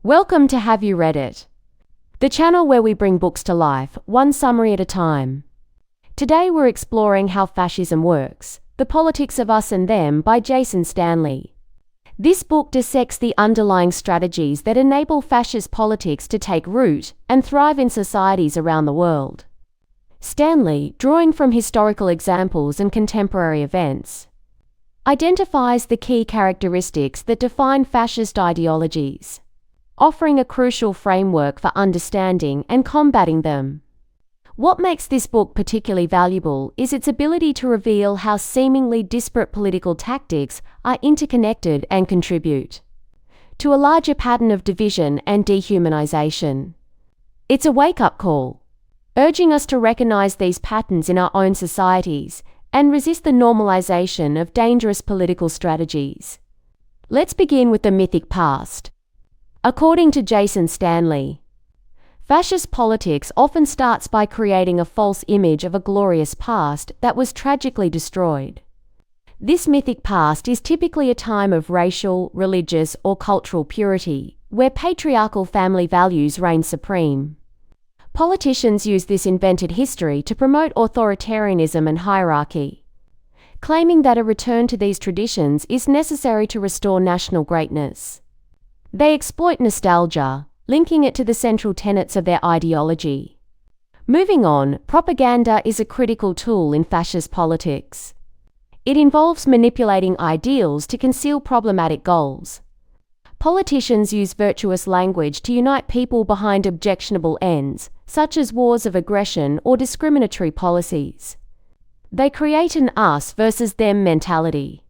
Welcome to Have You Read It? The channel where we bring books to life, one summary at a time. Today we're exploring How Fascism Works, The Politics of Us and Them by Stanley. This book dissects the underlying strategies that enable fascist politics to take root and thrive in societies around the world. Stanley, drawing from historical examples and contemporary events, identifies the key characteristics that define fascist ideologies, offering a crucial framework for understanding and combating them. What makes this book particularly valuable is its ability to reveal how seemingly disparate political tactics are interconnected and contribute to a larger pattern of division and dehumanization. It's a wake-up call, urging us to recognize these patterns in our own societies and resist the normalization of dangerous political strategies. Let's begin with the Mythic Past. According to Stanley, fascist politics often starts by creating a false image of a glorious past that was tragically destroyed. This mythic past is typically a time of racial, religious, or cultural purity, where patriarchal family values reign supreme. Politicians use this invented history to promote authoritarianism and hierarchy, claiming that a return to these traditions is necessary to restore national greatness. They exploit nostalgia, linking it to the central tenets of their ideology. Moving on, propaganda is a critical tool in fascist politics. It involves manipulating ideals to conceal problematic goals. Politicians use virtuous language to unite people behind objectionable ends, such as wars of aggression or discriminatory policies. They create an us versus them mentality,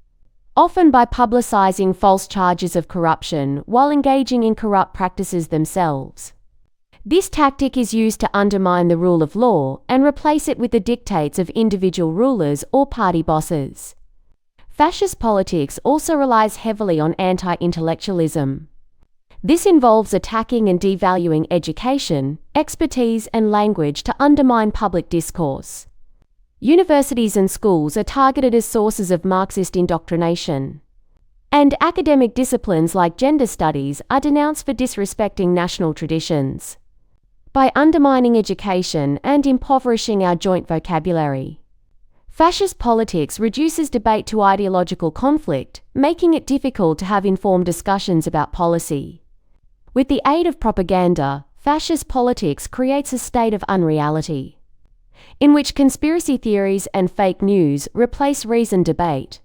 often by publicizing false charges of corruption while engaging in corrupt practices themselves. This tactic is used to undermine the rule of law and replace it with the dictates of individual rulers or party bosses. Fascist politics also relies heavily on anti-intellectualism. This involves attacking and devaluing education, expertise, and language to undermine public discourse. Universities and schools are targeted as sources of Marxist indoctrination, and academic disciplines like gender studies are denounced for disrespecting national traditions. By undermining education and impoverishing our joint vocabulary, fascist politics reduces debate to ideological conflict, making it difficult to have informed discussions about policy. With the aid of propaganda, fascist politics creates a state of unreality, in which conspiracy theories and fake news replace reasoned debate.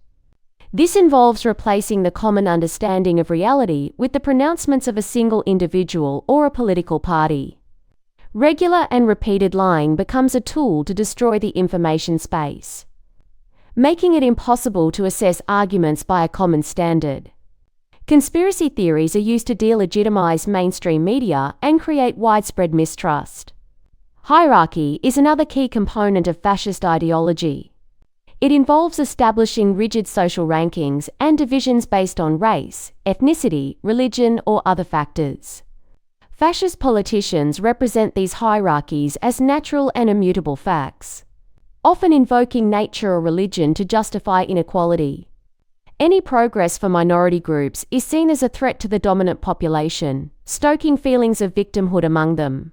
This involves replacing the common understanding of reality with the pronouncements of a single individual or a political party. Regular and repeated lying becomes a tool to destroy the information space, making it impossible to assess arguments by a common standard. Conspiracy theories are used to delegitimize mainstream media and create widespread mistrust. Hierarchy is another key component of fascist ideology. It involves establishing rigid social rankings and divisions based on race, ethnicity, religion, or other factors. Fascist politicians represent these hierarchies as natural and immutable facts, often invoking nature or religion to justify inequality. Any progress for minority groups is seen as a threat to the dominant population, stoking feelings of victimhood among them.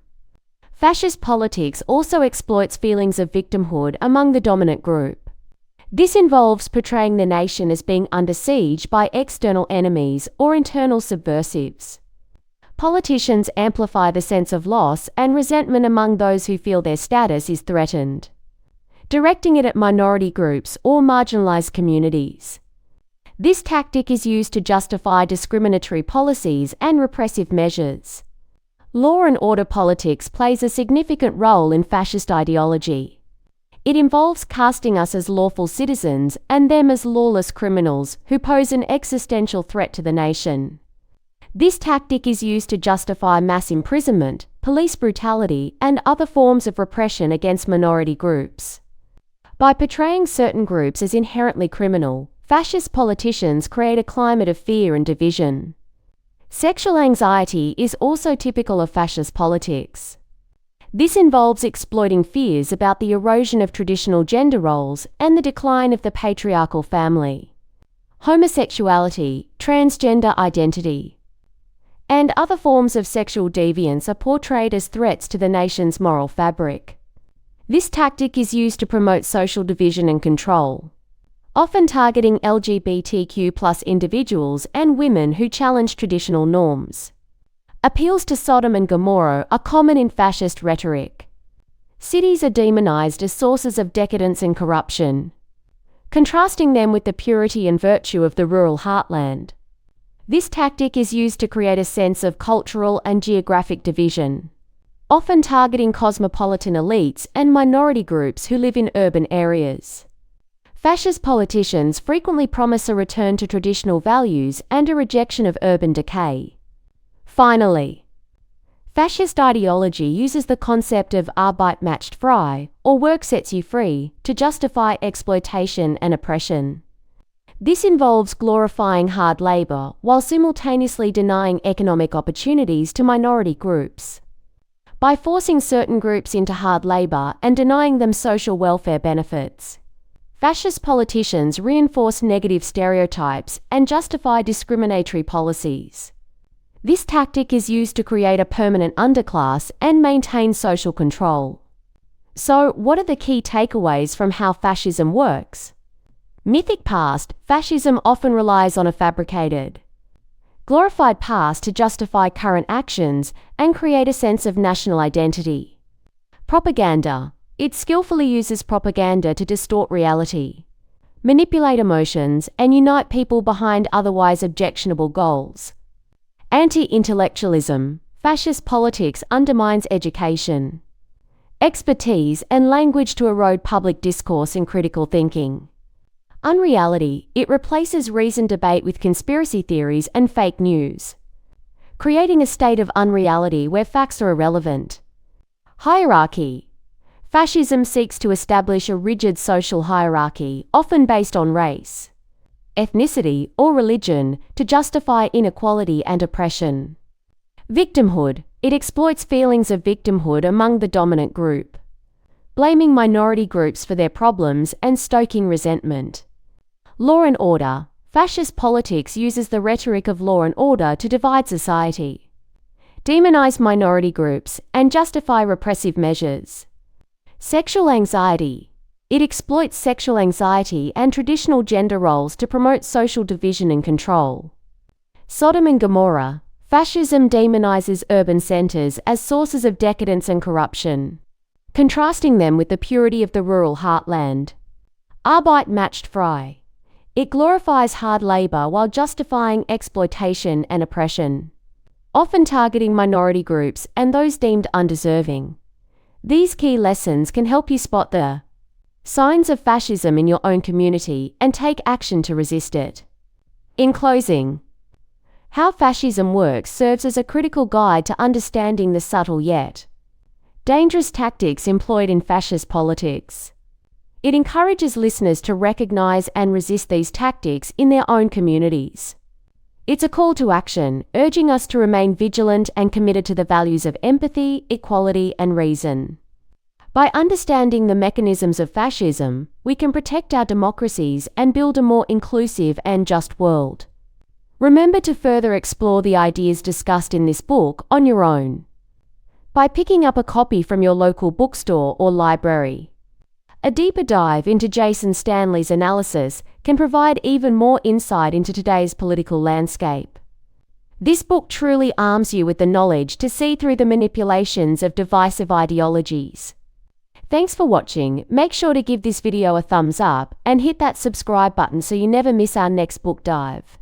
Fascist politics also exploits feelings of victimhood among the dominant group. This involves portraying the nation as being under siege by external enemies or internal subversives. Politicians amplify the sense of loss and resentment among those who feel their status is threatened, directing it at minority groups or marginalized communities. This tactic is used to justify discriminatory policies and repressive measures. Law and order politics plays a significant role in fascist ideology. It involves casting us as lawful citizens and them as lawless criminals who pose an existential threat to the nation. This tactic is used to justify mass imprisonment, police brutality, and other forms of repression against minority groups. By portraying certain groups as inherently criminal, fascist politicians create a climate of fear and division. Sexual anxiety is also typical of fascist politics. This involves exploiting fears about the erosion of traditional gender roles and the decline of the patriarchal family. Homosexuality, transgender identity, and other forms of sexual deviance are portrayed as threats to the nation's moral fabric. This tactic is used to promote social division and control, often targeting LGBTQ+ individuals and women who challenge traditional norms. Appeals to Sodom and Gomorrah are common in fascist rhetoric. Cities are demonized as sources of decadence and corruption, contrasting them with the purity and virtue of the rural heartland. This tactic is used to create a sense of cultural and geographic division, often targeting cosmopolitan elites and minority groups who live in urban areas. Fascist politicians frequently promise a return to traditional values and a rejection of urban decay. Finally, fascist ideology uses the concept of Arbeit macht frei, or work sets you free, to justify exploitation and oppression. This involves glorifying hard labor while simultaneously denying economic opportunities to minority groups. By forcing certain groups into hard labor and denying them social welfare benefits, fascist politicians reinforce negative stereotypes and justify discriminatory policies. This tactic is used to create a permanent underclass and maintain social control. So, what are the key takeaways from how fascism works? Mythic Past, fascism often relies on a fabricated, glorified past to justify current actions and create a sense of national identity. Propaganda. It skillfully uses propaganda to distort reality, manipulate emotions, and unite people behind otherwise objectionable goals. Anti-Intellectualism. Fascist politics undermines education, expertise, and language to erode public discourse and critical thinking. Unreality. It replaces reasoned debate with conspiracy theories and fake news, creating a state of unreality where facts are irrelevant. Hierarchy. Fascism seeks to establish a rigid social hierarchy, often based on race, ethnicity, or religion, to justify inequality and oppression. Victimhood. It exploits feelings of victimhood among the dominant group, blaming minority groups for their problems and stoking resentment. Law and order. Fascist politics uses the rhetoric of law and order to divide society, demonize minority groups, and justify repressive measures. Sexual anxiety. It exploits sexual anxiety and traditional gender roles to promote social division and control. Sodom and Gomorrah. Fascism demonizes urban centers as sources of decadence and corruption, contrasting them with the purity of the rural heartland. Arbeit macht frei. It glorifies hard labor while justifying exploitation and oppression, often targeting minority groups and those deemed undeserving. These key lessons can help you spot the signs of fascism in your own community and take action to resist it. In closing, how fascism works serves as a critical guide to understanding the subtle yet dangerous tactics employed in fascist politics. It encourages listeners to recognize and resist these tactics in their own communities. It's a call to action, urging us to remain vigilant and committed to the values of empathy, equality, and reason. By understanding the mechanisms of fascism, we can protect our democracies and build a more inclusive and just world. Remember to further explore the ideas discussed in this book on your own by picking up a copy from your local bookstore or library. A deeper dive into Jason Stanley's analysis can provide even more insight into today's political landscape. This book truly arms you with the knowledge to see through the manipulations of divisive ideologies. Thanks for watching. Make sure to give this video a thumbs up and hit that subscribe button so you never miss our next book dive.